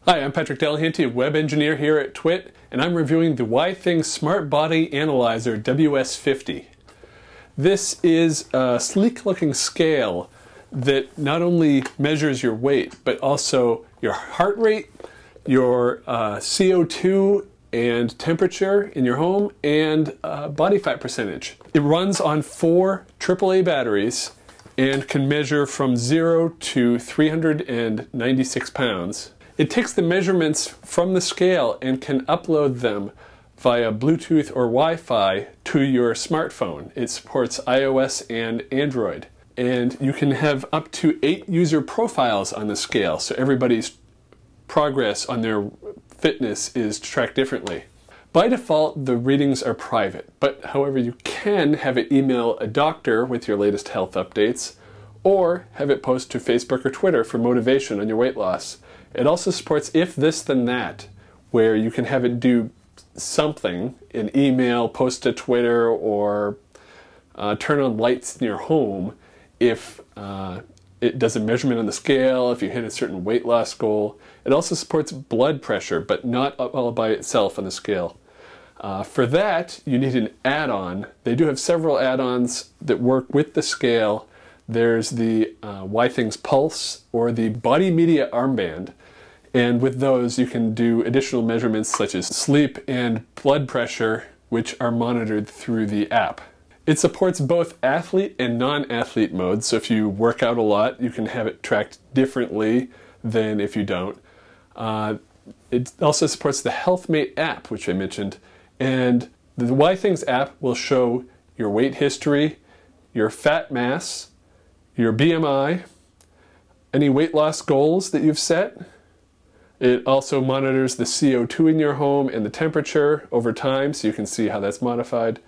Hi, I'm Patrick Delahanty, a web engineer here at Twit, and I'm reviewing the Withings Smart Body Analyzer WS50. This is a sleek-looking scale that not only measures your weight, but also your heart rate, your CO2 and temperature in your home, and body fat percentage. It runs on 4 AAA batteries and can measure from 0 to 396 pounds. It takes the measurements from the scale and can upload them via Bluetooth or Wi-Fi to your smartphone. It supports iOS and Android. And you can have up to 8 user profiles on the scale, so everybody's progress on their fitness is tracked differently. By default, the readings are private, but however, you can have it email a doctor with your latest health updates, or have it post to Facebook or Twitter for motivation on your weight loss. It also supports if this then that, where you can have it do something, an email, post to Twitter, or turn on lights in your home if it does a measurement on the scale, if you hit a certain weight loss goal. It also supports blood pressure, but not all by itself on the scale. For that, you need an add-on. They do have several add-ons that work with the scale. There's the Withings Pulse or the Body Media Armband. And with those, you can do additional measurements such as sleep and blood pressure, which are monitored through the app. It supports both athlete and non-athlete modes, so if you work out a lot, you can have it tracked differently than if you don't. It also supports the HealthMate app, which I mentioned, and the Withings app will show your weight history, your fat mass, your BMI, any weight loss goals that you've set. It also monitors the CO2 in your home and the temperature over time, so you can see how that's modified.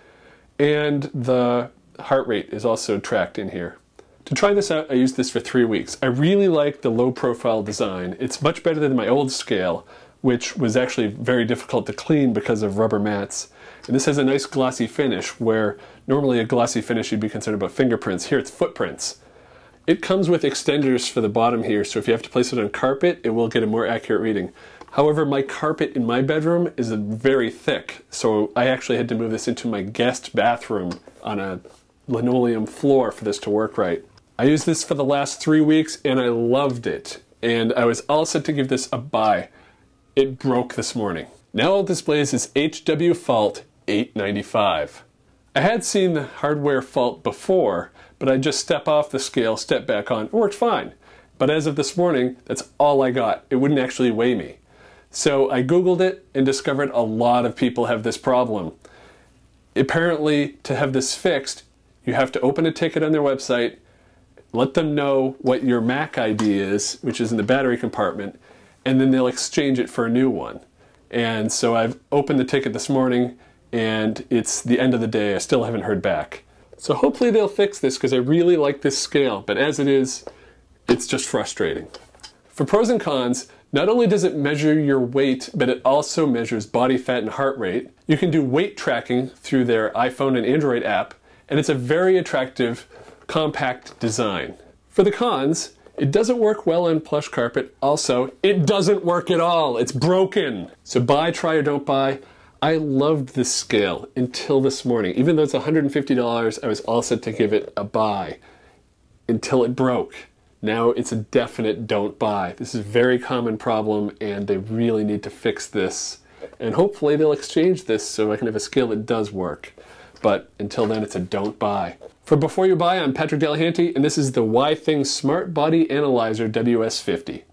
And the heart rate is also tracked in here. To try this out, I used this for 3 weeks. I really like the low-profile design. It's much better than my old scale, which was actually very difficult to clean because of rubber mats. And this has a nice glossy finish, where normally a glossy finish you'd be concerned about fingerprints. Here it's footprints. It comes with extenders for the bottom here, so if you have to place it on carpet, it will get a more accurate reading. However, my carpet in my bedroom is very thick, so I actually had to move this into my guest bathroom on a linoleum floor for this to work right. I used this for the last 3 weeks and I loved it, and I was all set to give this a buy. It broke this morning. Now all it displays is HW fault 895. I had seen the hardware fault before, but I'd just step off the scale, step back on, it worked fine. But as of this morning, that's all I got. It wouldn't actually weigh me. So I Googled it and discovered a lot of people have this problem. Apparently, to have this fixed, you have to open a ticket on their website, let them know what your MAC ID is, which is in the battery compartment, and then they'll exchange it for a new one. And so I've opened the ticket this morning, and it's the end of the day. I still haven't heard back. So hopefully they'll fix this, because I really like this scale, but as it is, it's just frustrating. For pros and cons, not only does it measure your weight, but it also measures body fat and heart rate. You can do weight tracking through their iPhone and Android app, and it's a very attractive, compact design. For the cons, it doesn't work well on plush carpet. Also, it doesn't work at all. It's broken. So buy, try, or don't buy. I loved this scale until this morning. Even though it's $150, I was all set to give it a buy until it broke. Now it's a definite don't buy. This is a very common problem, and they really need to fix this. And hopefully they'll exchange this so I can have a scale that does work. But until then, it's a don't buy. For Before You Buy, I'm Patrick Delahanty, and this is the Withings Smart Body Analyzer WS50.